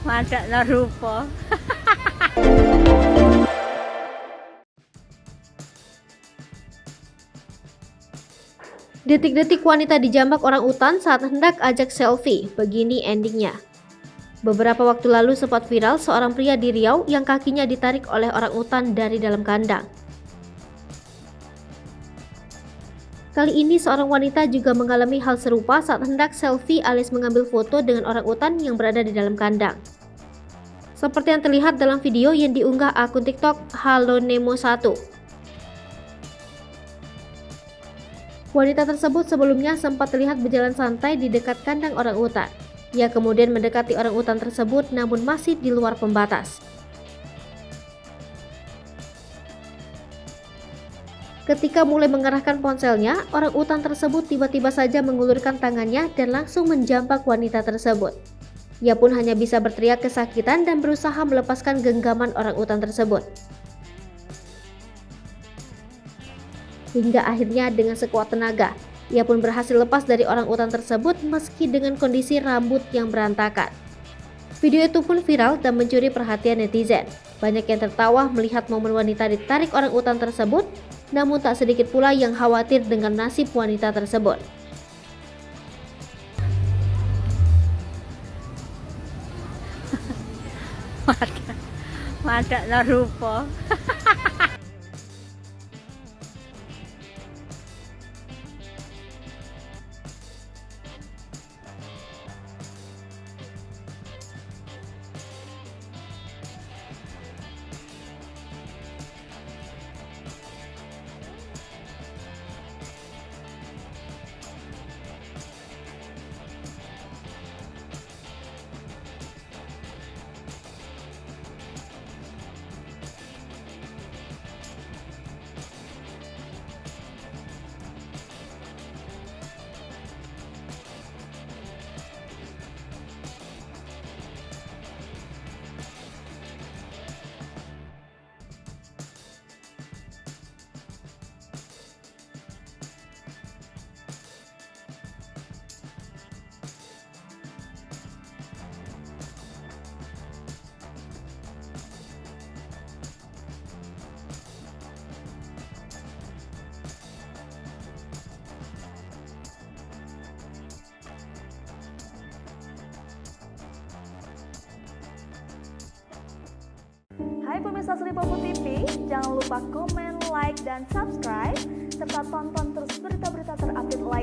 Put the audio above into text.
Madak na rupa. Detik-detik wanita dijambak orang utan saat hendak ajak selfie, begini endingnya. Beberapa waktu lalu sempat viral seorang pria di Riau yang kakinya ditarik oleh orang utan dari dalam kandang. Kali ini seorang wanita juga mengalami hal serupa saat hendak selfie alias mengambil foto dengan orang utan yang berada di dalam kandang. Seperti yang terlihat dalam video yang diunggah akun TikTok Halonemo1. Wanita tersebut sebelumnya sempat terlihat berjalan santai di dekat kandang orang utan. Ia kemudian mendekati orang utan tersebut namun masih di luar pembatas. Ketika mulai mengarahkan ponselnya, orang utan tersebut tiba-tiba saja mengulurkan tangannya dan langsung menjambak wanita tersebut. Ia pun hanya bisa berteriak kesakitan dan berusaha melepaskan genggaman orang utan tersebut. Hingga akhirnya dengan sekuat tenaga, ia pun berhasil lepas dari orang utan tersebut meski dengan kondisi rambut yang berantakan. Video itu pun viral dan mencuri perhatian netizen. Banyak yang tertawa melihat momen wanita ditarik orang utan tersebut, namun tak sedikit pula yang khawatir dengan nasib wanita tersebut. Madak na rupa. Hai pemirsa Sri Popo TV, jangan lupa komen, like, dan subscribe, serta tonton terus berita-berita terupdate lainnya